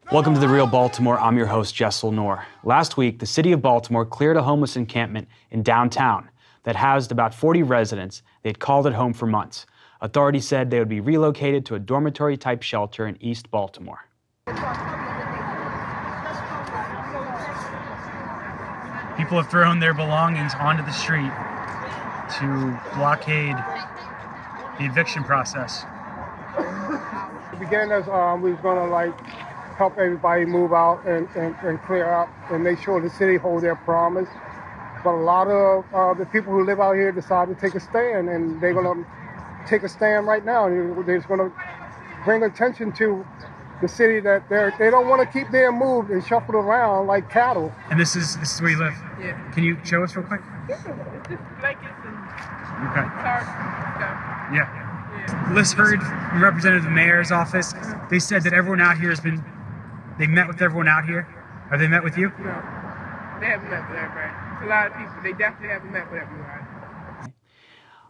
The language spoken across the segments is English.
Welcome to the Real Baltimore. I'm your host, Jessel Noor. Last week, the city of Baltimore cleared a homeless encampment in downtown that housed about 40 residents they had called it home for months. Authorities said they would be relocated to a dormitory-type shelter in East Baltimore. People have thrown their belongings onto the street to blockade the eviction process. It began as we was going to help everybody move out and clear out and make sure the city hold their promise. But a lot of the people who live out here decided to take a stand, and they're going to take a stand right now. They're going to bring attention to the city that they don't want to keep being moved and shuffled around like cattle. And this is where you live? Yeah. Can you show us real quick? It's just blankets and Okay. tarps and stuff. Yeah. Liz heard from representative of the mayor's office. They said that everyone out here they met with everyone out here. Have they met with you? No, they haven't met with everybody. It's a lot of people. They definitely haven't met with everybody.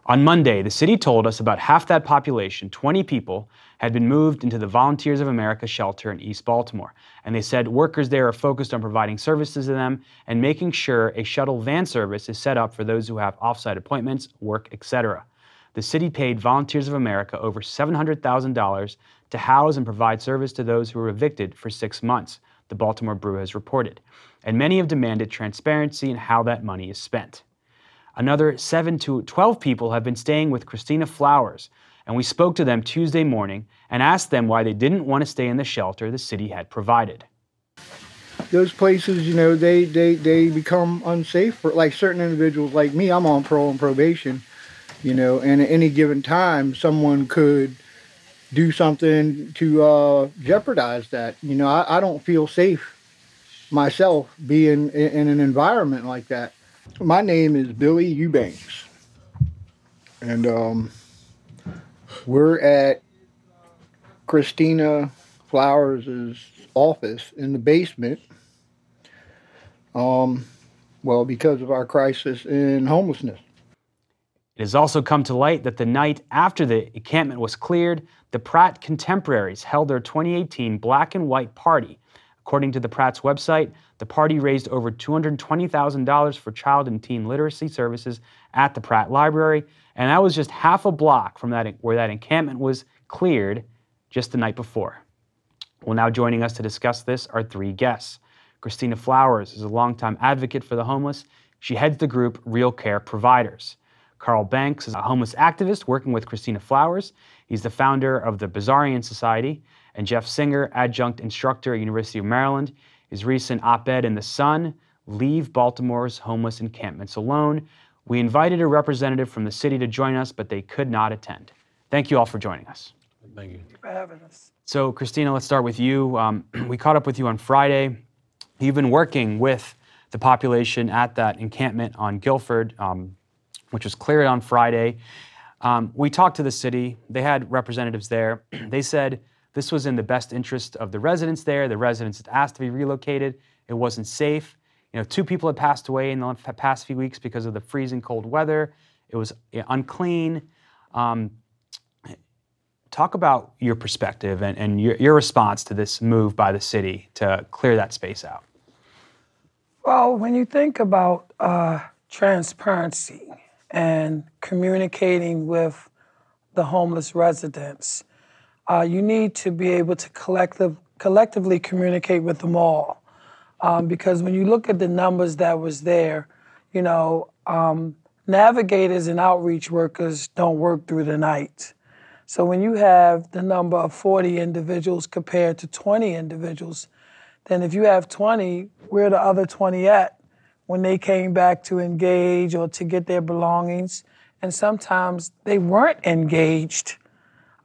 On Monday, the city told us about half that population, 20 people, had been moved into the Volunteers of America shelter in East Baltimore. And they said workers there are focused on providing services to them and making sure a shuttle van service is set up for those who have off-site appointments, work, etc. The city paid Volunteers of America over $700,000 to house and provide service to those who were evicted for 6 months, the Baltimore Brew has reported. And many have demanded transparency in how that money is spent. Another 7 to 12 people have been staying with Christina Flowers, and we spoke to them Tuesday morning and asked them why they didn't want to stay in the shelter the city had provided. Those places, they become unsafe for certain individuals like me. I'm on parole and probation, and at any given time, someone could do something to jeopardize that. I don't feel safe myself being in an environment like that. My name is Billy Eubanks, and we're at Christina Flowers' office in the basement, because of our crisis in homelessness. It has also come to light that the night after the encampment was cleared, the Pratt Contemporaries held their 2018 Black and White Party. According to the Pratt's website, the party raised over $220,000 for child and teen literacy services at the Pratt Library, and that was just half a block from where that encampment was cleared just the night before. Well, now joining us to discuss this are three guests. Christina Flowers is a longtime advocate for the homeless. She heads the group Real Care Providers. Carl Banks is a homeless activist working with Christina Flowers. He's the founder of the Bazarian Society. And Jeff Singer, adjunct instructor at University of Maryland. His recent op-ed in The Sun, Leave Baltimore's Homeless Encampments Alone. We invited a representative from the city to join us, but they could not attend. Thank you all for joining us. Thank you. Thank you for having us. So, Christina, let's start with you. We caught up with you on Friday. You've been working with the population at that encampment on Guilford, which was cleared on Friday. We talked to the city. They had representatives there. They said this was in the best interest of the residents there. The residents had asked to be relocated. It wasn't safe. 2 people had passed away in the past few weeks because of the freezing cold weather. It was unclean. Talk about your perspective and your response to this move by the city to clear that space out. Well, when you think about transparency and communicating with the homeless residents, you need to be able to collectively communicate with them all. Because when you look at the numbers that was there, navigators and outreach workers don't work through the night. So when you have the number of 40 individuals compared to 20 individuals, then if you have 20, where are the other 20 at when they came back to engage or to get their belongings? And sometimes they weren't engaged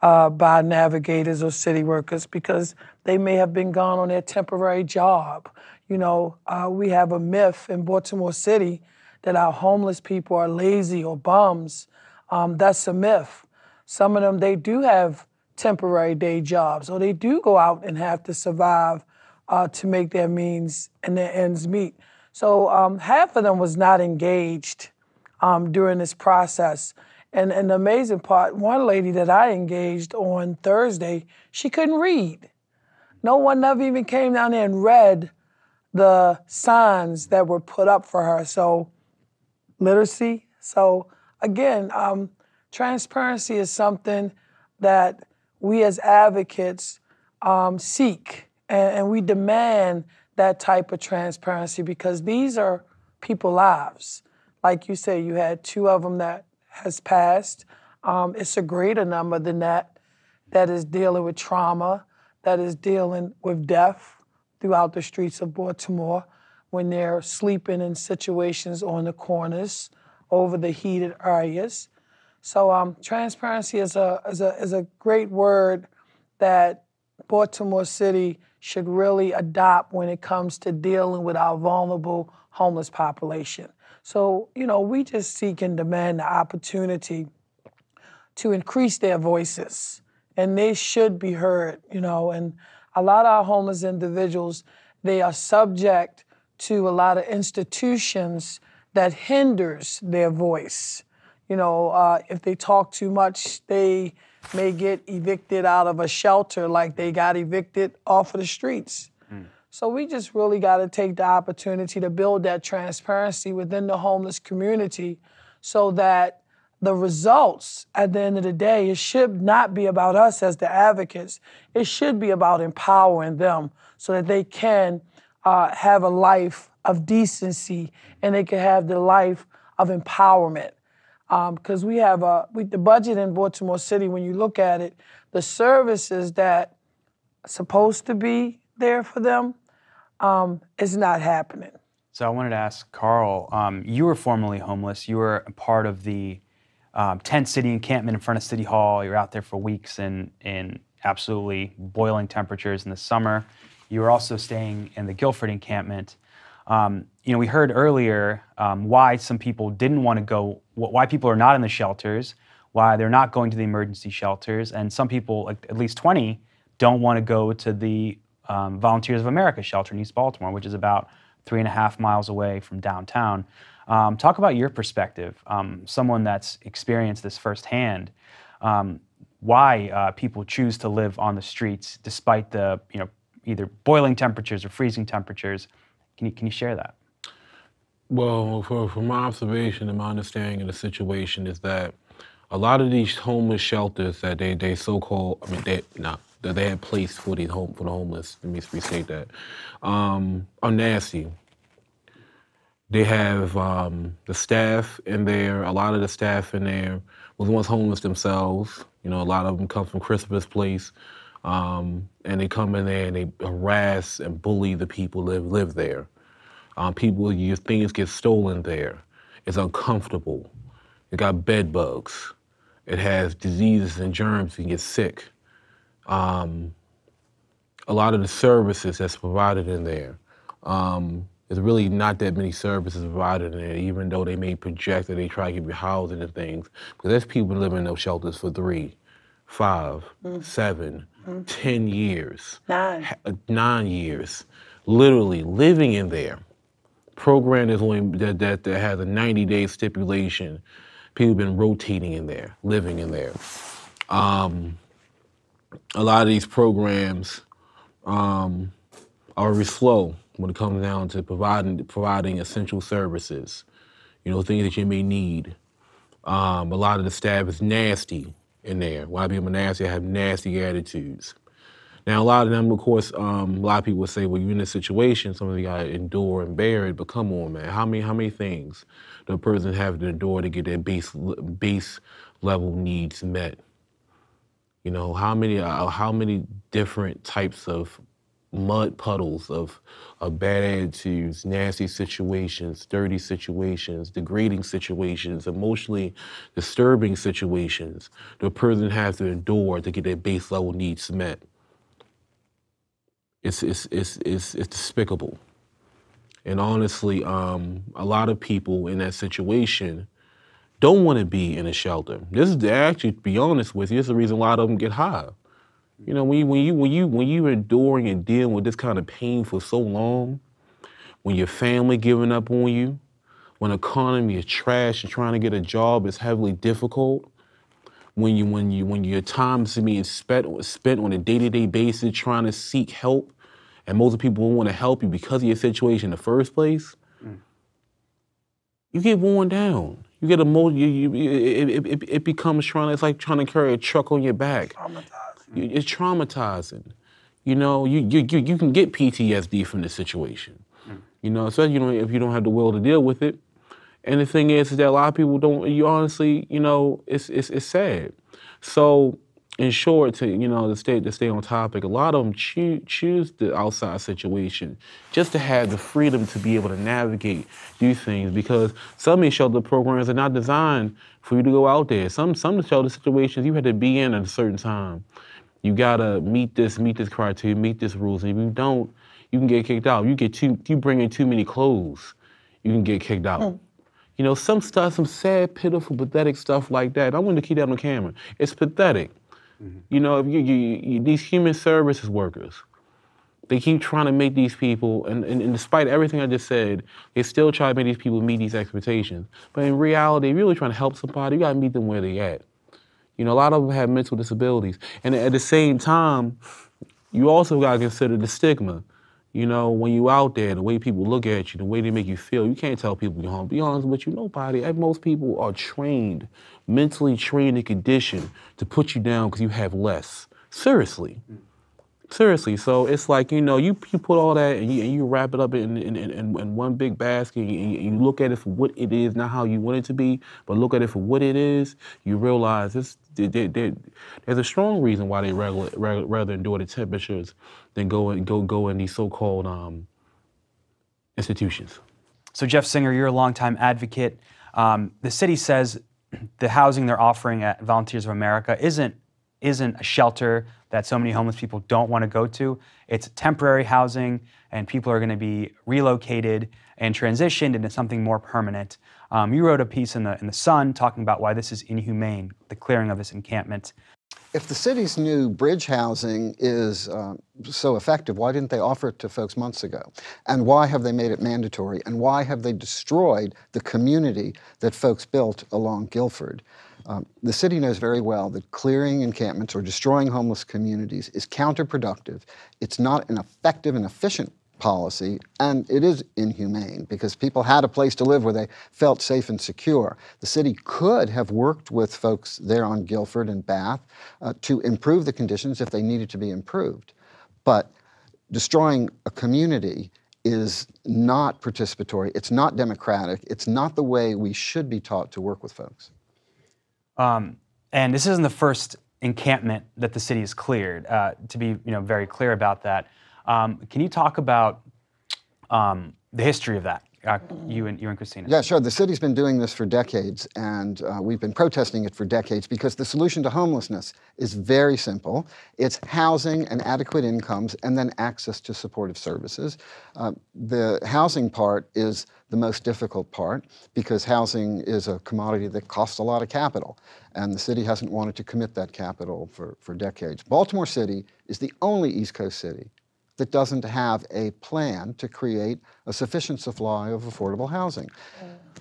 by navigators or city workers because they may have been gone on their temporary job. We have a myth in Baltimore City that our homeless people are lazy or bums. That's a myth. Some of them, they do have temporary day jobs, or they do go out and have to survive to make their means and their ends meet. So half of them was not engaged during this process. And the amazing part, one lady that I engaged on Thursday, she couldn't read. No one never even came down there and read the signs that were put up for her. So literacy. So again, transparency is something that we as advocates seek, and we demand that type of transparency because these are people's lives. Like you said, you had 2 of them that has passed. It's a greater number than that is dealing with trauma, that is dealing with death throughout the streets of Baltimore when they're sleeping in situations on the corners over the heated areas. So transparency is a great word that Baltimore City should really adopt when it comes to dealing with our vulnerable homeless population. So, we just seek and demand the opportunity to increase their voices, and they should be heard, and a lot of our homeless individuals, they are subject to a lot of institutions that hinders their voice. If they talk too much, they may get evicted out of a shelter like they got evicted off of the streets. So we just really got to take the opportunity to build that transparency within the homeless community so that the results at the end of the day, it should not be about us as the advocates. It should be about empowering them so that they can have a life of decency and they can have the life of empowerment. Because we have the budget in Baltimore City, when you look at it, the services that are supposed to be there for them is not happening. So I wanted to ask Carl, you were formerly homeless. You were a part of the tent city encampment in front of City Hall. You were out there for weeks in absolutely boiling temperatures in the summer. You were also staying in the Guilford encampment. We heard earlier why some people didn't want to go, why people are not in the shelters, why they're not going to the emergency shelters, and some people, like at least 20, don't want to go to the Volunteers of America shelter in East Baltimore, which is about 3.5 miles away from downtown. Talk about your perspective, someone that's experienced this firsthand, why people choose to live on the streets despite the either boiling temperatures or freezing temperatures. Can you share that? Well, from my observation and my understanding of the situation is that a lot of these homeless shelters that they so-called, that they had placed for the homeless, let me restate that, are nasty. They have the staff in there, a lot of the staff in there was once homeless themselves. A lot of them come from Christopher's Place, and they come in there and they harass and bully the people that live there. Your things get stolen there. It's uncomfortable. It got bed bugs. It has diseases and germs. You can get sick. A lot of the services that's provided in there, there's really not that many services provided in there, even though they may project that they try to give you housing and things. Because there's people living in those shelters for 3, 5, 7, 10 years. 9 years. Literally living in there. Program is only that has a 90-day stipulation. People have been rotating in there, living in there. A lot of these programs are very slow when it comes down to providing essential services, things that you may need. A lot of the staff is nasty in there. A lot of people are nasty, have nasty attitudes. Now, a lot of them, of course, a lot of people would say, well, you're in this situation, some of you gotta endure and bear it, but come on, man, how many things does a person have to endure to get their base level needs met? How many different types of mud puddles of bad attitudes, nasty situations, dirty situations, degrading situations, emotionally disturbing situations the person has to endure to get their base level needs met? It's despicable. And honestly, a lot of people in that situation don't want to be in a shelter. This is actually, to be honest with you, it's the reason a lot of them get high. When you enduring and dealing with this kind of pain for so long, when your family giving up on you, when the economy is trash and trying to get a job is heavily difficult, when your time is being spent on a day-to-day basis trying to seek help, and most people won't want to help you because of your situation in the first place, you get worn down. You get it becomes it's like trying to carry a truck on your back. It's traumatizing. You know, you can get PTSD from this situation. You know, especially if you don't have the will to deal with it. And the thing is that a lot of people don't. You honestly, you know, it's sad. So, in short, to stay on topic, a lot of them choose the outside situation just to have the freedom to be able to navigate these things, because some of these shelter programs are not designed for you to go out there. Some shelter situations you had to be in at a certain time. You gotta meet this criteria, meet this rules, and if you don't, you can get kicked out. You bring in too many clothes, you can get kicked out. You know, some stuff, some sad, pitiful, pathetic stuff like that. I wanted to keep that on camera. It's pathetic. You know, if these human services workers, they keep trying to make these people, and despite everything I just said, they still try to make these people meet these expectations. But in reality, if you're really trying to help somebody, you gotta meet them where they at. You know, a lot of them have mental disabilities. And at the same time, you also gotta consider the stigma. You know, when you out there, the way people look at you, the way they make you feel, you can't tell people you're home. Be honest with you, most people are trained, mentally trained and conditioned to put you down because you have less. Seriously. Seriously. So it's like, you know, you put all that and you wrap it up in one big basket, and you look at it for what it is, not how you want it to be, but look at it for what it is, you realize there's a strong reason why they rather endure the temperatures than go in these so-called institutions. So Jeff Singer, you're a longtime advocate. The city says the housing they're offering at Volunteers of America isn't a shelter that so many homeless people don't want to go to. It's temporary housing, and people are going to be relocated and transitioned into something more permanent. You wrote a piece in the Sun talking about why this is inhumane, the clearing of this encampment. If the city's new bridge housing is so effective, why didn't they offer it to folks months ago? And why have they made it mandatory? And why have they destroyed the community that folks built along Guilford? The city knows very well that clearing encampments or destroying homeless communities is counterproductive. It's not an effective and efficient policy, and it is inhumane because people had a place to live where they felt safe and secure. The city could have worked with folks there on Guilford and Bath to improve the conditions if they needed to be improved. But destroying a community is not participatory, it's not democratic, it's not the way we should be taught to work with folks. And this isn't the first encampment that the city has cleared, to be very clear about that. Can you talk about the history of that, you and Christina? Yeah, sure. The city's been doing this for decades, and we've been protesting it for decades because the solution to homelessness is very simple. It's housing and adequate incomes and then access to supportive services. The housing part is the most difficult part because housing is a commodity that costs a lot of capital, and the city hasn't wanted to commit that capital for decades. Baltimore City is the only East Coast city that doesn't have a plan to create a sufficient supply of affordable housing.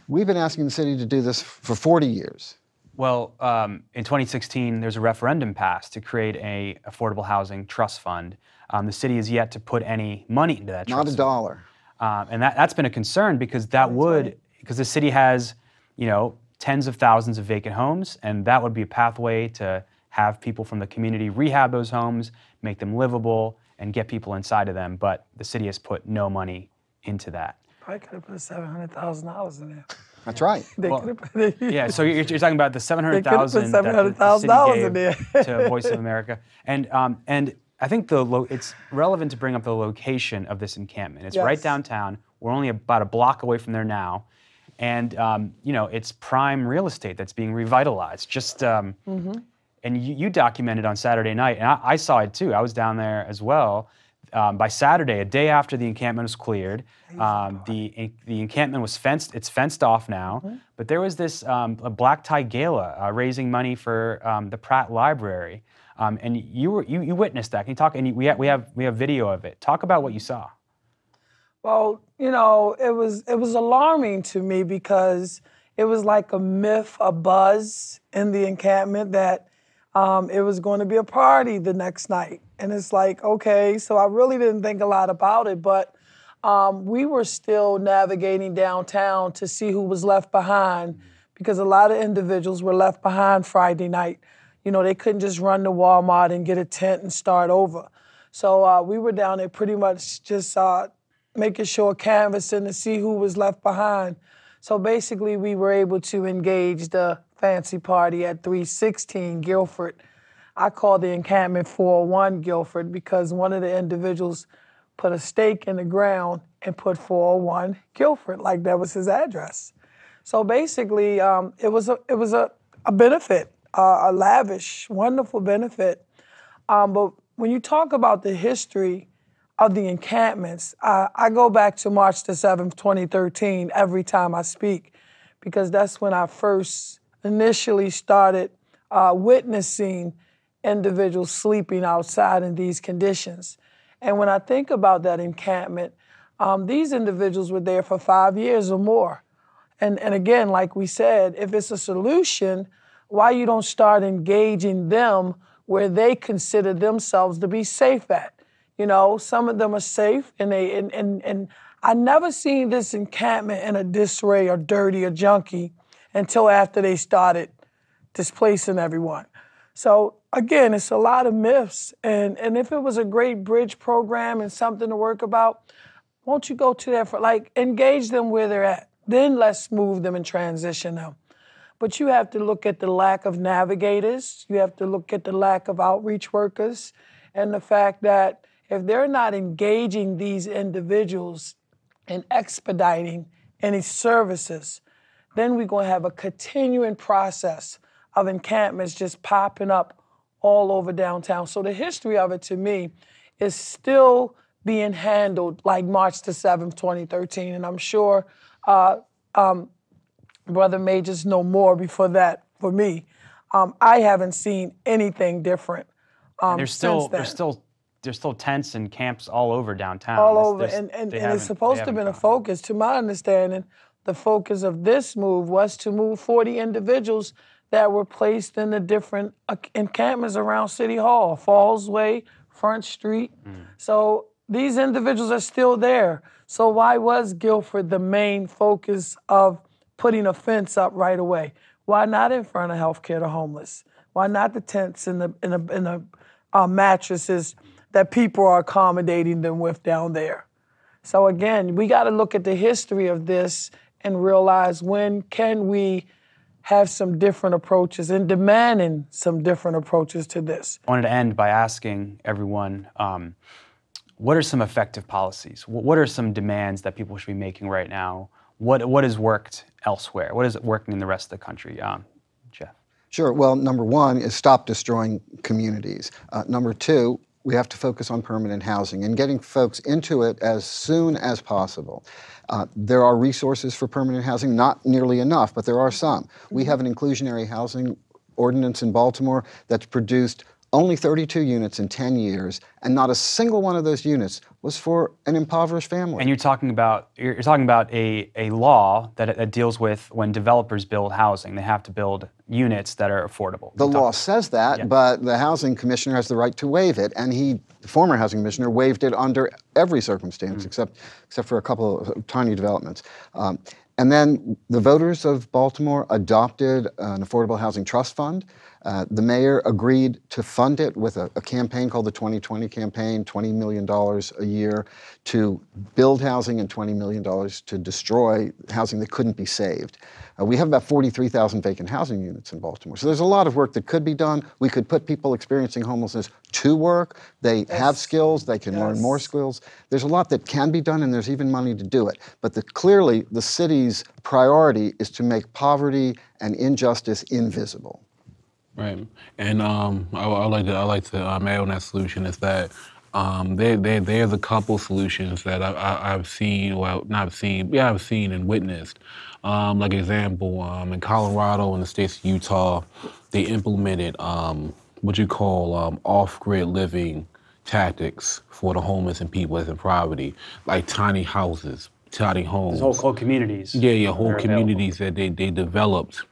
We've been asking the city to do this for 40 years. Well, in 2016, there's a referendum passed to create a affordable housing trust fund. The city has yet to put any money into that trust Not a dollar. And that's been a concern because because the city has, tens of thousands of vacant homes, and that would be a pathway to have people from the community rehab those homes, make them livable, and get people inside of them. But the city has put no money into that. Probably could have put $700,000 in there. That's right. Yeah, so you're talking about the $700,000 that the city gave to Voice of America, and I think it's relevant to bring up the location of this encampment. It's right downtown. We're only about a block away from there now, and it's prime real estate that's being revitalized. And you documented on Saturday night, and I saw it too. I was down there as well. By Saturday, a day after the encampment was cleared, the encampment was fenced. It's fenced off now. But there was this a black tie gala raising money for the Pratt Library, and you witnessed that. Can you talk? And we have video of it. Talk about what you saw. Well, it was alarming to me because it was like a myth, a buzz in the encampment that it was going to be a party the next night. And it's like, okay, so I really didn't think a lot about it, but we were still navigating downtown to see who was left behind because a lot of individuals were left behind Friday night. You know, they couldn't just run to Walmart and get a tent and start over. So we were down there pretty much just making sure canvassing to see who was left behind. So basically we were able to engage the fancy party at 316 Guilford. I call the encampment 401 Guilford because one of the individuals put a stake in the ground and put 401 Guilford, like that was his address. So basically, it was a benefit, a lavish, wonderful benefit. But when you talk about the history of the encampments, I go back to March the 7th, 2013 every time I speak, because that's when I first initially started witnessing individuals sleeping outside in these conditions. And when I think about that encampment, these individuals were there for 5 years or more. And again, like we said, if it's a solution, why you don't start engaging them where they consider themselves to be safe at? You know, some of them are safe, and I never seen this encampment in a disarray or dirty or junky until after they started displacing everyone. So again, it's a lot of myths, and if it was a great bridge program and something to work about, won't you go to that for, like, engage them where they're at? Then let's move them and transition them. But you have to look at the lack of navigators. You have to look at the lack of outreach workers and the fact that if they're not engaging these individuals and expediting any services, then we're going to have a continuing process of encampments just popping up all over downtown. So the history of it, to me, is still being handled like March the 7th, 2013. And I'm sure Brother Majors know more before that for me. I haven't seen anything different there's still tents and camps all over downtown. All over, and it's supposed to have been a focus. To my understanding, the focus of this move was to move 40 individuals that were placed in the different encampments around City Hall, Falls Way, Front Street. So these individuals are still there. So why was Guilford the main focus of putting a fence up right away? Why not in front of healthcare to homeless? Why not the tents and the mattresses that people are accommodating them with down there? So again, we got to look at the history of this and realize, when can we have some different approaches and demanding some different approaches to this. I wanted to end by asking everyone, what are some effective policies? What are some demands that people should be making right now? What has worked elsewhere? What is working in the rest of the country? Jeff? Sure. Well, number one is stop destroying communities. Number two, we have to focus on permanent housing and getting folks into it as soon as possible. There are resources for permanent housing, not nearly enough, but there are some. We have an inclusionary housing ordinance in Baltimore that's produced only 32 units in 10 years, and not a single one of those units was for an impoverished family. And you're talking about a law that deals with when developers build housing, they have to build units that are affordable. The law says that, yeah. But the housing commissioner has the right to waive it, and the former housing commissioner waived it under every circumstance, except for a couple of tiny developments. And then the voters of Baltimore adopted an affordable housing trust fund. The mayor agreed to fund it with a campaign called the 2020 campaign, $20 million a year to build housing and $20 million to destroy housing that couldn't be saved. We have about 43,000 vacant housing units in Baltimore. So there's a lot of work that could be done. We could put people experiencing homelessness to work. They have skills. They can learn more skills. There's a lot that can be done, and there's even money to do it. But clearly, the city's priority is to make poverty and injustice invisible. Right, and I like to add on that solution is that there's a couple solutions that I've seen, well, not seen, yeah, I've seen and witnessed. Like example, in Colorado and the states of Utah, they implemented what you call off-grid living tactics for the homeless and people that's in poverty, like tiny houses, tiny homes. There's whole communities. Yeah, that whole are available. communities that they developed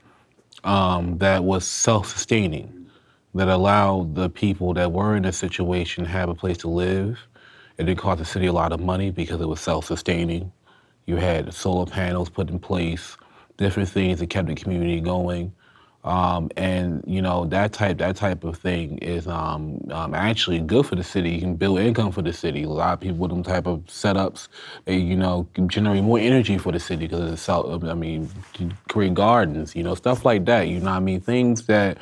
that was self-sustaining, that allowed the people that were in this situation to have a place to live. It didn't cost the city a lot of money because it was self-sustaining. You had solar panels put in place, different things that kept the community going. And you know, that type of thing is actually good for the city. You can build income for the city. A lot of people with them type of setups, they, you know, can generate more energy for the city because it's create gardens, you know, stuff like that. You know what I mean? Things that,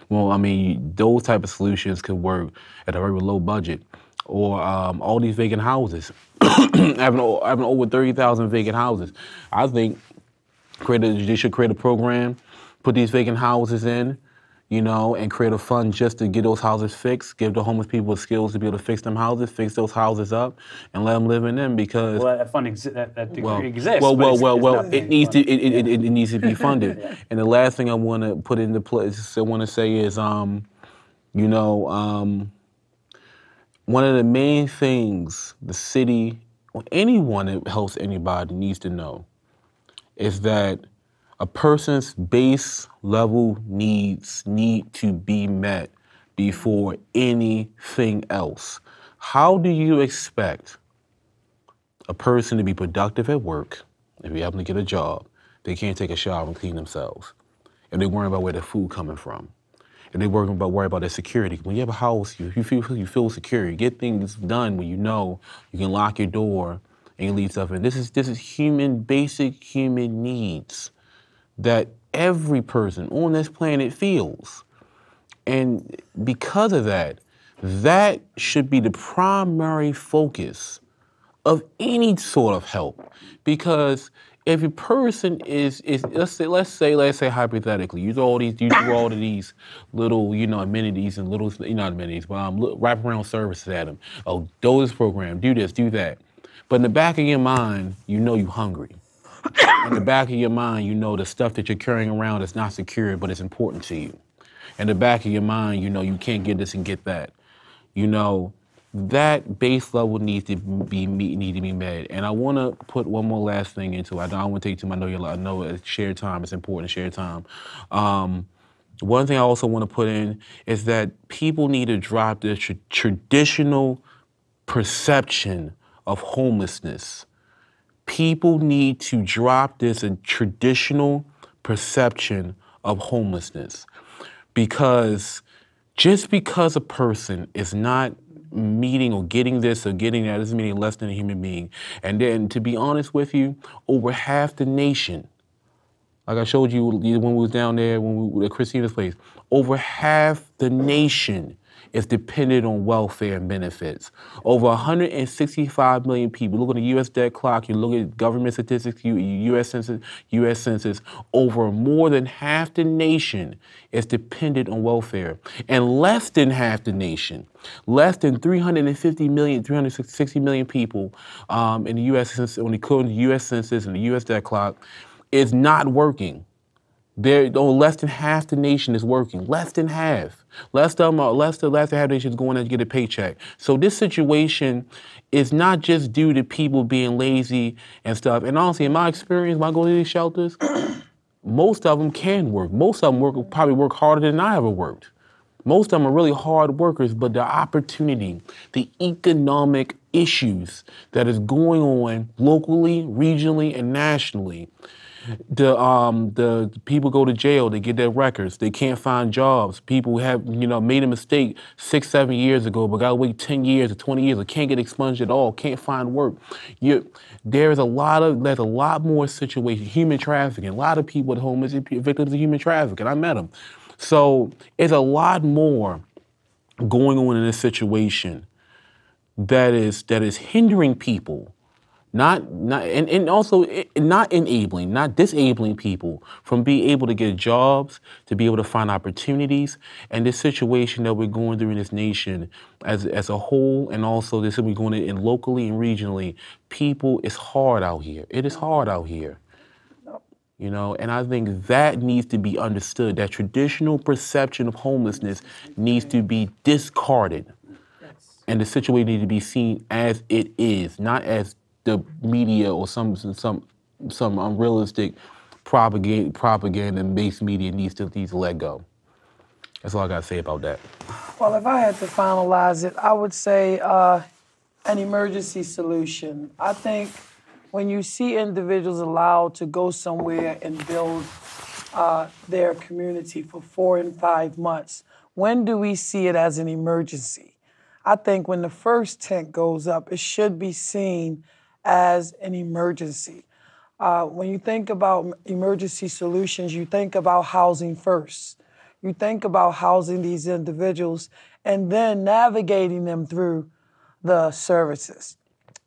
well, I mean, those type of solutions could work at a very low budget. Or all these vacant houses, having over 30,000 vacant houses. I think they should create a program, put these vacant houses in, you know, and create a fund just to get those houses fixed, give the homeless people the skills to be able to fix them houses, fix those houses up, and let them live in them because... Well, that fund exists, it needs to, it needs to be funded. Yeah. And the last thing I want to put into place, I want to say is, you know, one of the main things the city, or anyone that helps anybody needs to know is that a person's base level needs need to be met before anything else. How do you expect a person to be productive at work if you happen to get a job? They can't take a shower and clean themselves. And they're worrying about where their food coming from. And they worry about their security. When you have a house, you feel secure. You get things done when you know you can lock your door and you leave stuff in. This is basic human needs that every person on this planet feels. And because of that, that should be the primary focus of any sort of help. Because if a person is let's say hypothetically, you do all of these little, you know, amenities and little, not amenities, but wraparound services at them. Oh, do this program, do this, do that. But in the back of your mind, you know you're hungry. In the back of your mind, you know the stuff that you're carrying around is not secure, but it's important to you. In the back of your mind, you know you can't get this and get that. You know, that base level needs to be met. And I want to put one more last thing into it. I don't want to take too much. I know it's shared time. It's important to share time. One thing I also want to put in is that people need to drop the traditional perception of homelessness. People need to drop this traditional perception of homelessness, because just because a person is not meeting or getting this or getting that doesn't mean less than a human being. And then, to be honest with you, over half the nation, like I showed you when we was down there, when we were at Christina's place, over half the nation is dependent on welfare and benefits. Over 165 million people. Look at the U.S. debt clock, you look at government statistics, U.S. Census, over more than half the nation is dependent on welfare. And less than half the nation, less than 360 million people in the U.S. Census, when according to the U.S. Census and the U.S. debt clock, is not working. Less than half the nation is working. Less than half. Less than half the nation is going out to get a paycheck. So this situation is not just due to people being lazy and stuff. And honestly, in my experience, when I go to these shelters, most of them can work. Most of them probably work harder than I ever worked. Most of them are really hard workers, but the opportunity, the economic issues that is going on locally, regionally, and nationally. The people go to jail, they get their records, they can't find jobs. People have, made a mistake 6, 7 years ago, but gotta wait 10 years or 20 years, or can't get expunged at all, can't find work. There's a lot more situations, human trafficking. A lot of people at home is victims of human trafficking. I met them. So it's a lot more going on in this situation that is hindering people. And also not enabling, not disabling people from being able to get jobs, to be able to find opportunities. And this situation that we're going through in this nation as a whole, and also this we're going in locally and regionally, people, it's hard out here. It is hard out here. And I think that needs to be understood. That traditional perception of homelessness needs to be discarded. And the situation needs to be seen as it is, not as the media or some unrealistic propaganda-based media needs to let go. That's all I got to say about that. Well, if I had to finalize it, I would say an emergency solution. I think when you see individuals allowed to go somewhere and build their community for 4 and 5 months, when do we see it as an emergency? I think when the first tent goes up, it should be seen as an emergency. When you think about emergency solutions, you think about housing first. You think about housing these individuals and then navigating them through the services.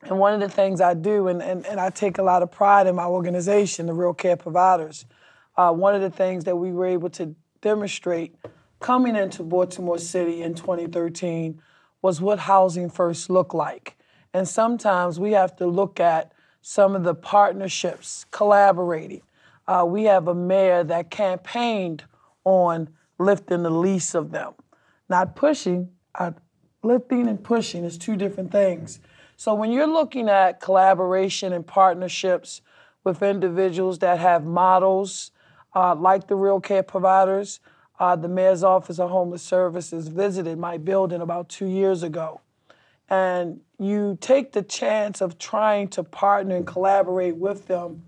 And one of the things I do, and I take a lot of pride in my organization, the Real Care Providers, one of the things that we were able to demonstrate coming into Baltimore City in 2013 was what housing first looked like. And sometimes we have to look at some of the partnerships, collaborating. We have a mayor that campaigned on lifting the lease of them. Not pushing, lifting and pushing is 2 different things. So when you're looking at collaboration and partnerships with individuals that have models like the Real Care Providers, the Mayor's Office of Homeless Services visited my building about 2 years ago. And you take the chance of trying to partner and collaborate with them,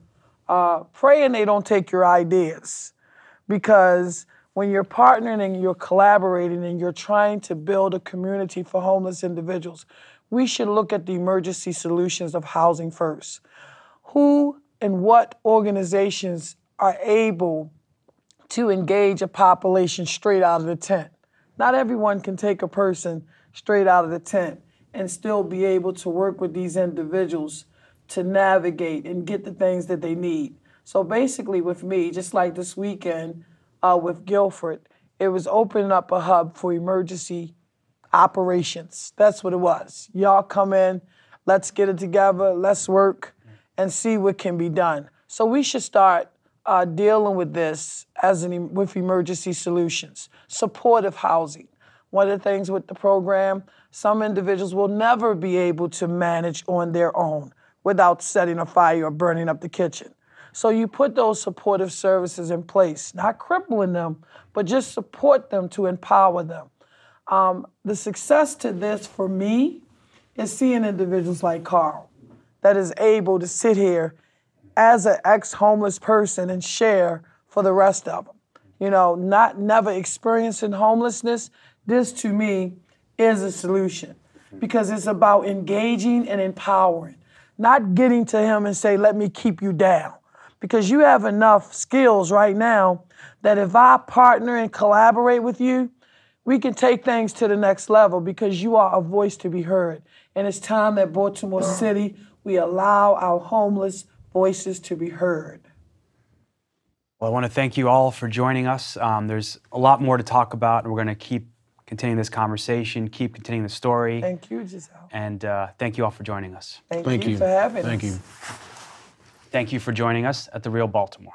praying they don't take your ideas. Because when you're partnering and you're collaborating and you're trying to build a community for homeless individuals, we should look at the emergency solutions of housing first. Who and what organizations are able to engage a population straight out of the tent? Not everyone can take a person straight out of the tent and still be able to work with these individuals to navigate and get the things that they need. So basically with me, just like this weekend with Guilford, it was opening up a hub for emergency operations. That's what it was. Y'all come in, let's get it together, let's work and see what can be done. So we should start dealing with this with emergency solutions, supportive housing. One of the things with the program, some individuals will never be able to manage on their own without setting a fire or burning up the kitchen. So you put those supportive services in place, not crippling them, but just support them to empower them. The success to this for me is seeing individuals like Carl that is able to sit here as an ex-homeless person and share for the rest of them. You know, never experiencing homelessness, this to me is a solution because it's about engaging and empowering, not getting to him and say, let me keep you down. Because you have enough skills right now that if I partner and collaborate with you, we can take things to the next level because you are a voice to be heard. And it's time that Baltimore City, we allow our homeless voices to be heard. Well, I want to thank you all for joining us. There's a lot more to talk about, and we're going to keep continuing this conversation, keep continuing the story. Thank you, Giselle. And thank you all for joining us. Thank you for having us. Thank you. Thank you for joining us at the Real Baltimore.